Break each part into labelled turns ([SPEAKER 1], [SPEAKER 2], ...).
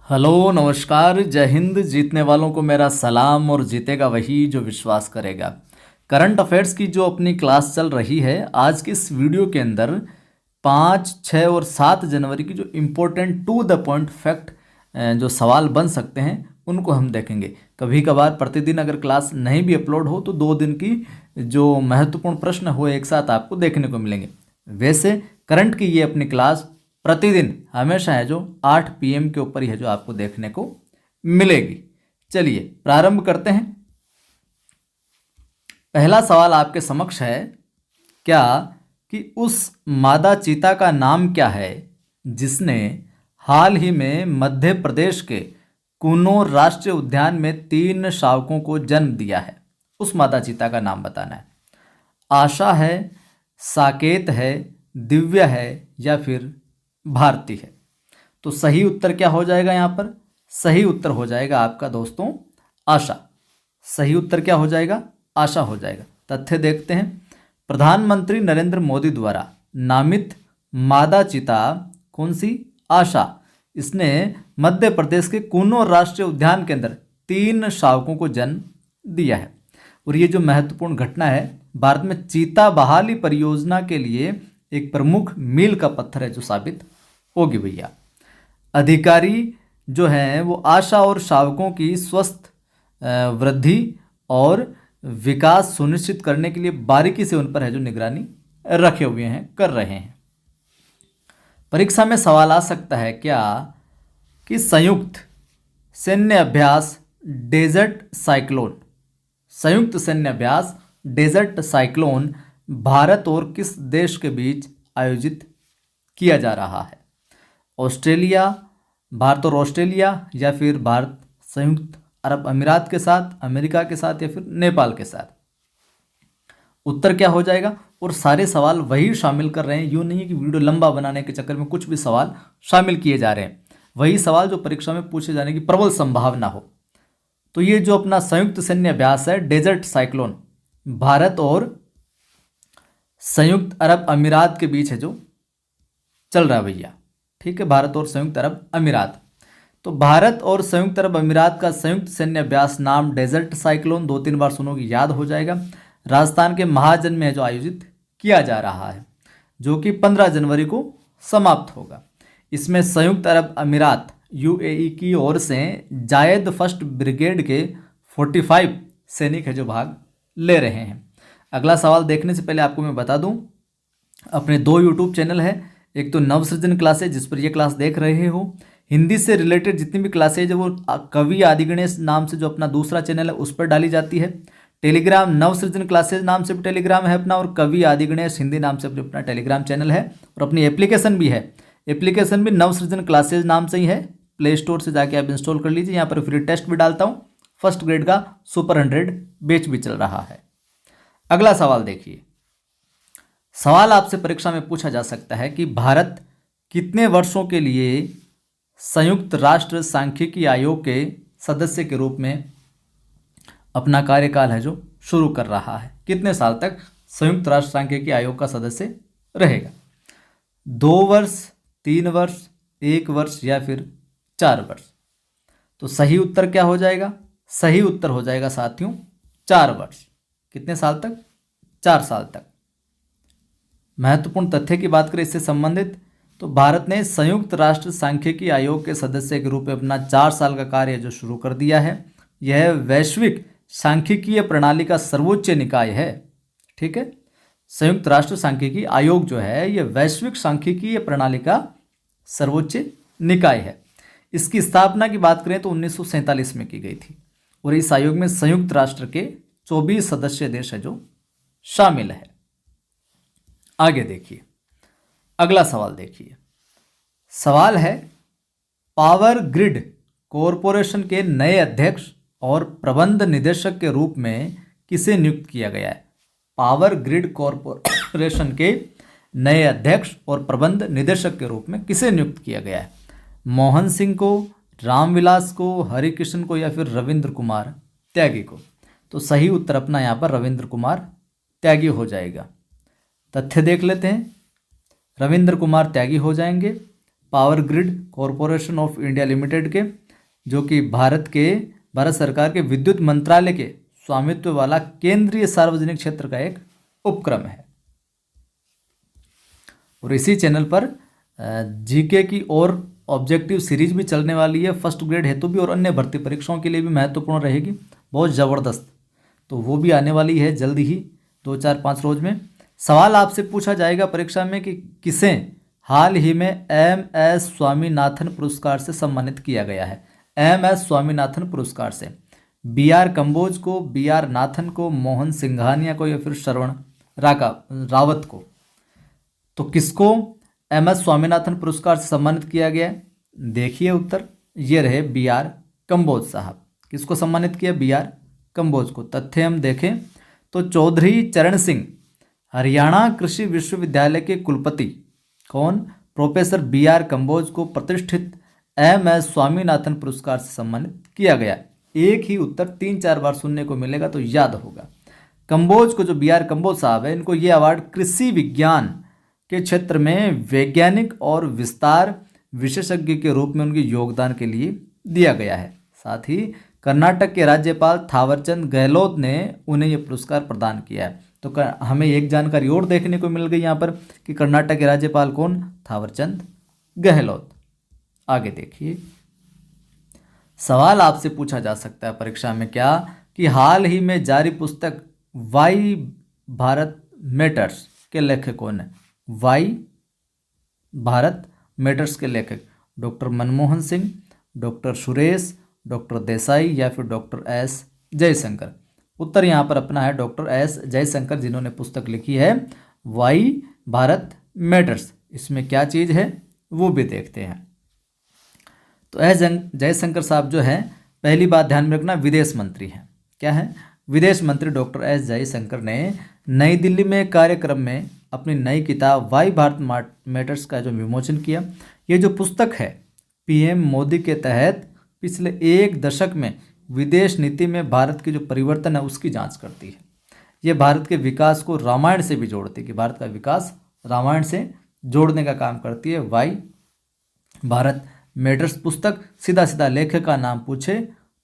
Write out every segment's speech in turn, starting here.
[SPEAKER 1] Hello नमस्कार, जय हिंद। जीतने वालों को मेरा सलाम और जीतेगा वही जो विश्वास करेगा। करंट अफेयर्स की जो अपनी क्लास चल रही है, आज की इस वीडियो के अंदर 5, 6 और 7 जनवरी की जो important to the point fact जो सवाल बन सकते हैं उनको हम देखेंगे। कभी कभार प्रतिदिन अगर क्लास नहीं भी अपलोड हो तो 2 दिन की जो महत्वपूर्ण प्रश्न हो एक साथ आपको देखने को मिलेंगे। वैसे करंट की ये अपनी क्लास प्रतिदिन हमेशा है जो 8 PM के ऊपर ही है जो आपको देखने को मिलेगी। चलिए प्रारंभ करते हैं। पहला सवाल आपके समक्ष है क्या कि उस मादा चीता का नाम क्या है जिसने हाल ही में मध्य प्रदेश के कुन्नू राष्ट्रीय उद्यान में 3 शावकों को जन्म दिया है। उस मादा चीता का नाम बताना है। आशा है, साकेत है, दिव्य है या फिर भारती है। तो सही उत्तर क्या हो जाएगा? यहाँ पर सही उत्तर हो जाएगा आपका दोस्तों आशा। सही उत्तर क्या हो जाएगा? आशा हो जाएगा। तथ्य देखते हैं। प्रधानमंत्री नरेंद्र मोदी द्वारा नामित मादा चीता कौन सी? आशा। इसने मध्य प्रदेश के कुन्नू राष्ट्रीय उद्यान के अंदर 3 शावकों को जन्म दिया है। और ये जो महत्वपूर्ण घटना है भारत में चीता बहाली परियोजना के लिए एक प्रमुख मील का पत्थर है जो साबित होगी भैया। अधिकारी जो हैं वो आशा और शावकों की स्वस्थ वृद्धि और विकास सुनिश्चित करने के लिए बारीकी से उन पर है जो निगरानी रखे हुए हैं, कर रहे हैं। परीक्षा में सवाल आ सकता है क्या कि संयुक्त सैन्य अभ्यास डेजर्ट साइक्लोन, संयुक्त सैन्य अभ्यास डेजर्ट साइक्लोन भारत और किस देश के बीच आयोजित किया जा रहा है? ऑस्ट्रेलिया, भारत और ऑस्ट्रेलिया, या फिर भारत संयुक्त अरब अमीरात के साथ, अमेरिका के साथ, या फिर नेपाल के साथ? उत्तर क्या हो जाएगा? और सारे सवाल वही शामिल कर रहे हैं। यूँ नहीं है कि वीडियो लंबा बनाने के चक्कर में कुछ भी सवाल शामिल किए जा रहे हैं। वही सवाल जो परीक्षा में पूछे जाने की प्रबल संभावना हो। तो ये जो अपना संयुक्त सैन्य अभ्यास है डेजर्ट साइक्लोन, भारत और संयुक्त अरब अमीरात के बीच है जो चल रहा है भैया। ठीक है, भारत और संयुक्त अरब अमीरात। तो भारत और संयुक्त अरब अमीरात का संयुक्त सैन्य अभ्यास नाम डेजर्ट साइक्लोन 2-3 बार सुनोगे याद हो जाएगा। राजस्थान के महाजन में है जो आयोजित किया जा रहा है, जो कि 15 जनवरी को समाप्त होगा। इसमें संयुक्त अरब अमीरात UAE की ओर से जायद फर्स्ट ब्रिगेड के 45 सैनिक है जो भाग ले रहे हैं। अगला सवाल देखने से पहले आपको मैं बता दूं, अपने 2 YouTube चैनल है। एक तो नवसृजन क्लासेज जिस पर ये क्लास देख रहे हो, हिंदी से रिलेटेड जितनी भी क्लासेज है वो कवि आदिगणेश नाम से जो अपना दूसरा चैनल है उस पर डाली जाती है। टेलीग्राम नवसृजन क्लासेज नाम से भी टेलीग्राम है अपना, और कवि आदिगणेश हिंदी नाम से अपना टेलीग्राम चैनल है। और अपनी एप्लीकेशन भी है, एप्लीकेशन भी नवसृजन क्लासेज नाम से ही है। प्ले स्टोर से जाके आप इंस्टॉल कर लीजिए। यहाँ पर फ्री टेस्ट भी डालता हूँ। फर्स्ट ग्रेड का सुपर 100 बैच भी चल रहा है। अगला सवाल देखिए। सवाल आपसे परीक्षा में पूछा जा सकता है कि भारत कितने वर्षों के लिए संयुक्त राष्ट्र सांख्यिकी आयोग के सदस्य के रूप में अपना कार्यकाल है जो शुरू कर रहा है? कितने साल तक संयुक्त राष्ट्र सांख्यिकी आयोग का सदस्य रहेगा? 2 वर्ष, 3 वर्ष, 1 वर्ष या फिर 4 वर्ष? तो सही उत्तर क्या हो जाएगा? सही उत्तर हो जाएगा साथियों 4 वर्ष। कितने साल तक? 4 साल तक। महत्वपूर्ण तथ्य की बात करें इससे संबंधित, तो भारत ने संयुक्त राष्ट्र सांख्यिकी आयोग के सदस्य के रूप में अपना 4 साल का कार्य जो शुरू कर दिया है। यह वैश्विक सांख्यिकीय प्रणाली का सर्वोच्च निकाय है। ठीक है, संयुक्त राष्ट्र सांख्यिकी आयोग जो है यह वैश्विक सांख्यिकीय प्रणाली का सर्वोच्च निकाय है। इसकी स्थापना की बात करें तो 1947 में की गई थी, और इस आयोग में संयुक्त राष्ट्र के 24 सदस्य देश है जो शामिल है। आगे देखिए, अगला सवाल देखिए। सवाल है, पावर ग्रिड कॉरपोरेशन के नए अध्यक्ष और प्रबंध निदेशक के रूप में किसे नियुक्त किया गया है? पावर ग्रिड कॉरपोरेशन के नए अध्यक्ष और प्रबंध निदेशक के रूप में किसे नियुक्त किया गया है? मोहन सिंह को, रामविलास को, हरिकृष्ण को, या फिर रविंद्र कुमार त्यागी को? तो सही उत्तर अपना यहाँ पर रविंद्र कुमार त्यागी हो जाएगा। तथ्य देख लेते हैं। रविंद्र कुमार त्यागी हो जाएंगे। Power grid corporation of India limited के, जो कि भारत सरकार के विद्युत मंत्रालय के स्वामित्व वाला केंद्रीय सार्वजनिक क्षेत्र का एक उपक्रम है। और इसी चैनल पर जीके की और ऑब्जेक्टिव सीरीज भी चलने वाली है, फर्स्ट ग्रेड हेतु भी और अन्य भर्ती परीक्षाओं के लिए भी महत्वपूर्ण रहेगी, बहुत ज़बरदस्त। तो वो भी आने वाली है जल्दी ही, 2-4-5 रोज में। सवाल आपसे पूछा जाएगा परीक्षा में कि किसे हाल ही में MS स्वामीनाथन पुरस्कार से सम्मानित किया गया है। MS स्वामीनाथन पुरस्कार से BR कंबोज को, BR नाथन को, मोहन सिंघानिया को या फिर श्रवण रावत को। तो किसको MS स्वामीनाथन पुरस्कार से सम्मानित किया गया? देखिए उत्तर, ये रहे BR कंबोज साहब। किसको सम्मानित किया? BR कंबोज को। तथ्य हम देखें तो चौधरी चरण सिंह हरियाणा कृषि विश्वविद्यालय के कुलपति कौन? प्रोफेसर BR कंबोज को प्रतिष्ठित MS स्वामीनाथन पुरस्कार से सम्मानित किया गया। एक ही उत्तर 3-4 बार सुनने को मिलेगा तो याद होगा। कंबोज को, जो BR कंबोज साहब है, इनको ये अवार्ड कृषि विज्ञान के क्षेत्र में वैज्ञानिक और विस्तार विशेषज्ञ के रूप में उनके योगदान के लिए दिया गया है। साथ ही कर्नाटक के राज्यपाल थावरचंद गहलोत ने उन्हें यह पुरस्कार प्रदान किया है। तो हमें एक जानकारी और देखने को मिल गई यहाँ पर कि कर्नाटक के राज्यपाल कौन? थावरचंद गहलोत। आगे देखिए, सवाल आपसे पूछा जा सकता है परीक्षा में क्या कि हाल ही में जारी पुस्तक वाई भारत मैटर्स के लेखक कौन है? वाई भारत मैटर्स के लेखक doctor Manmohan Singh, doctor Suresh, doctor Desai या फिर डॉक्टर S जयशंकर। उत्तर यहाँ पर अपना है डॉक्टर S जयशंकर, जिन्होंने पुस्तक लिखी है वाई भारत मैटर्स। इसमें क्या चीज़ है वो भी देखते हैं। तो S जयशंकर साहब जो है, पहली बात ध्यान में रखना, विदेश मंत्री हैं। क्या है? विदेश मंत्री डॉक्टर S जयशंकर ने नई दिल्ली में एक कार्यक्रम में अपनी नई किताब वाई भारत मैटर्स का जो विमोचन किया। ये जो पुस्तक है PM मोदी के तहत पिछले 1 दशक में विदेश नीति में भारत के जो परिवर्तन है उसकी जांच करती है। ये भारत के विकास को रामायण से भी जोड़ती है, कि भारत का विकास रामायण से जोड़ने का काम करती है वाई भारत मैटर्स पुस्तक। सीधा सीधा लेखक का नाम पूछे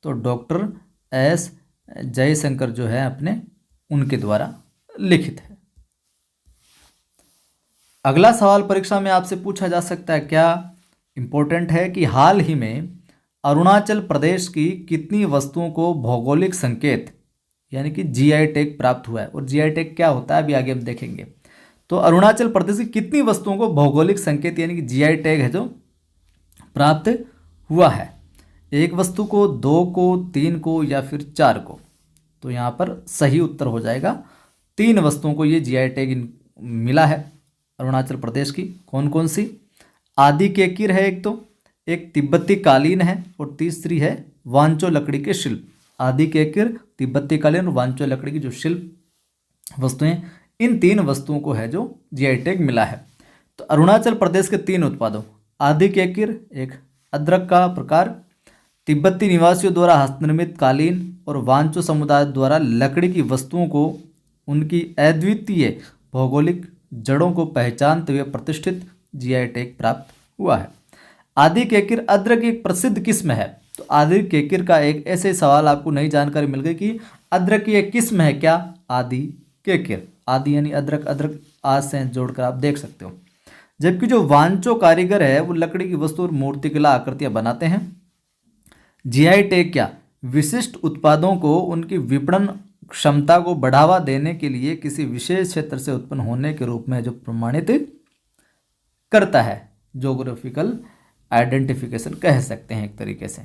[SPEAKER 1] तो डॉक्टर S जयशंकर जो है अपने उनके द्वारा लिखित है। अगला सवाल परीक्षा में आपसे पूछा जा सकता है, क्या इंपॉर्टेंट है कि हाल ही में अरुणाचल प्रदेश की कितनी वस्तुओं को भौगोलिक संकेत यानी कि GI टैग प्राप्त हुआ है। और GI टैग क्या होता है अभी आगे हम देखेंगे। तो अरुणाचल प्रदेश की कितनी वस्तुओं को भौगोलिक संकेत यानी कि GI टैग है जो प्राप्त हुआ है? 1 वस्तु को, 2 को, 3 को या फिर 4 को? तो यहाँ पर सही उत्तर हो जाएगा 3 वस्तुओं को ये GI टैग मिला है अरुणाचल प्रदेश की। कौन कौन सी? आदि केकिर है एक तिब्बती कालीन है और तीसरी है वांचो लकड़ी के शिल्प। आदि केकिर, तिब्बती कालीन और वांचो लकड़ी की जो शिल्प वस्तुएं, इन 3 वस्तुओं को है जो GI टैग मिला है। तो अरुणाचल प्रदेश के 3 उत्पादों, आदि केकिर एक अदरक का प्रकार, तिब्बती निवासियों द्वारा हस्तनिर्मित कालीन और वांचो समुदाय द्वारा लकड़ी की वस्तुओं को उनकी अद्वितीय भौगोलिक जड़ों को पहचानते हुए प्रतिष्ठित GI टैग प्राप्त हुआ है। आदि केकिर अदरक की एक प्रसिद्ध किस्म है। तो आदि केकिर का एक ऐसे सवाल आपको नई जानकारी मिल गई कि अदरक की एक किस्म है क्या? आदि केकिर। आदि यानी अदरक, अदरक आज से जोड़कर आप देख सकते हो। जबकि जो वांचो कारीगर है वो लकड़ी की वस्तु और मूर्तिकला आकृतियां बनाते हैं। GI टैग क्या? विशिष्ट उत्पादों को उनकी विपणन क्षमता को बढ़ावा देने के लिए किसी विशेष क्षेत्र से उत्पन्न होने के रूप में जो प्रमाणित करता है। ज्योग्राफिकल आइडेंटिफिकेशन कह सकते हैं एक तरीके से।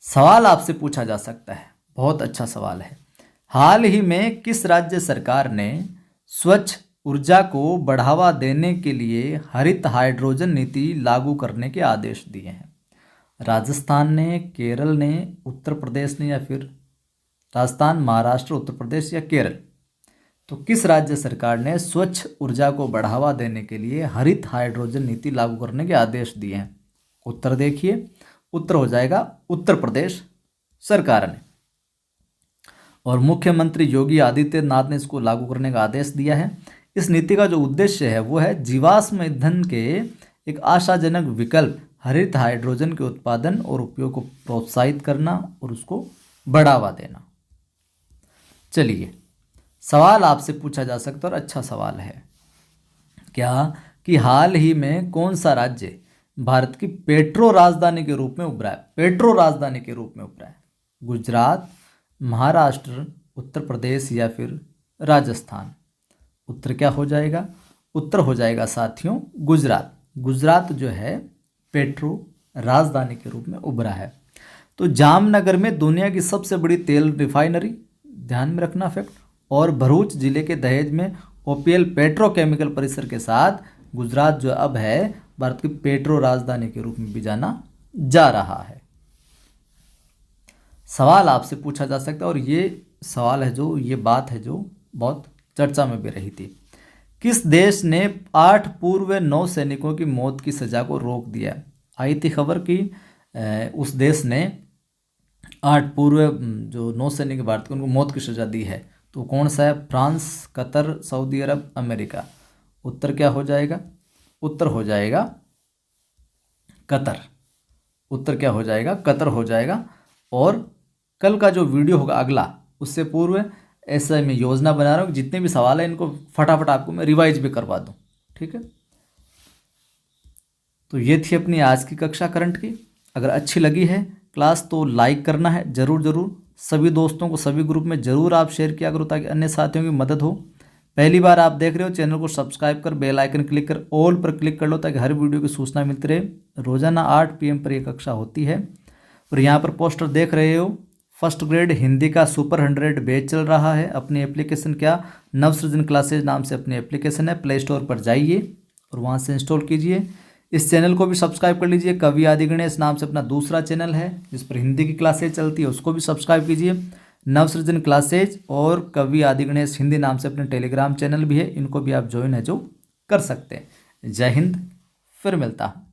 [SPEAKER 1] सवाल आपसे पूछा जा सकता है, बहुत अच्छा सवाल है, हाल ही में किस राज्य सरकार ने स्वच्छ ऊर्जा को बढ़ावा देने के लिए हरित हाइड्रोजन नीति लागू करने के आदेश दिए हैं? राजस्थान ने, केरल ने, उत्तर प्रदेश ने या फिर राजस्थान, महाराष्ट्र, उत्तर प्रदेश या केरल? तो किस राज्य सरकार ने स्वच्छ ऊर्जा को बढ़ावा देने के लिए हरित हाइड्रोजन नीति लागू करने के आदेश दिए हैं? उत्तर देखिए, उत्तर हो जाएगा उत्तर प्रदेश सरकार ने। और मुख्यमंत्री योगी आदित्यनाथ ने इसको लागू करने का आदेश दिया है। इस नीति का जो उद्देश्य है वो है जीवाश्म ईंधन के एक आशाजनक विकल्प हरित हाइड्रोजन के उत्पादन और उपयोग को प्रोत्साहित करना और उसको बढ़ावा देना। चलिए, सवाल आपसे पूछा जा सकता है और अच्छा सवाल है क्या कि हाल ही में कौन सा राज्य भारत की पेट्रो राजधानी के रूप में उभरा है? पेट्रो राजधानी के रूप में उभरा है। गुजरात, महाराष्ट्र, उत्तर प्रदेश या फिर राजस्थान? उत्तर क्या हो जाएगा? उत्तर हो जाएगा साथियों गुजरात। गुजरात जो है पेट्रो राजधानी के रूप में उभरा है। तो जामनगर में दुनिया की सबसे बड़ी तेल रिफाइनरी, ध्यान में रखना फैक्ट, और भरूच जिले के दहेज में ओपीएल पेट्रोकेमिकल परिसर के साथ गुजरात जो अब है भारत की पेट्रो राजधानी के रूप में भी जाना जा रहा है। सवाल आपसे पूछा जा सकता है और ये सवाल है जो ये बात है जो बहुत चर्चा में भी रही थी। किस देश ने 8 पूर्व नौसैनिकों की मौत की सजा को रोक दिया? आई थी खबर कि उस देश ने 8 पूर्व जो नौसैनिक भारत के उनको मौत की सजा दी है। तो कौन सा है? फ्रांस, कतर, सऊदी अरब, अमेरिका? उत्तर क्या हो जाएगा? उत्तर हो जाएगा कतर। उत्तर क्या हो जाएगा? कतर हो जाएगा। और कल का जो वीडियो होगा अगला, उससे पूर्व ऐसा मैं योजना बना रहा हूँ जितने भी सवाल हैं इनको फटाफट आपको मैं रिवाइज भी करवा दूँ। ठीक है, तो ये थी अपनी आज की कक्षा करंट की। अगर अच्छी लगी है क्लास तो लाइक करना है ज़रूर ज़रूर। सभी दोस्तों को सभी ग्रुप में ज़रूर आप शेयर किया करो ताकि अन्य साथियों की मदद हो। पहली बार आप देख रहे हो चैनल को सब्सक्राइब कर बेल आइकन क्लिक कर ऑल पर क्लिक कर लो ताकि हर वीडियो की सूचना मिलती रहे। रोजाना 8 PM पर यह कक्षा होती है। और यहाँ पर पोस्टर देख रहे हो, फर्स्ट ग्रेड हिंदी का सुपर 100 बैच चल रहा है। अपनी एप्लीकेशन क्या नवसृजन क्लासेज नाम से अपनी एप्लीकेशन है, प्ले स्टोर पर जाइए और वहाँ से इंस्टॉल कीजिए। इस चैनल को भी सब्सक्राइब कर लीजिए। कवि आदि गणेश नाम से अपना दूसरा चैनल है जिस पर हिंदी की क्लासेज चलती है, उसको भी सब्सक्राइब कीजिए। नवसृजन क्लासेज और कवि आदि गणेश हिंदी नाम से अपने टेलीग्राम चैनल भी है, इनको भी आप ज्वाइन है जो कर सकते हैं। जय हिंद, फिर मिलता हूँ।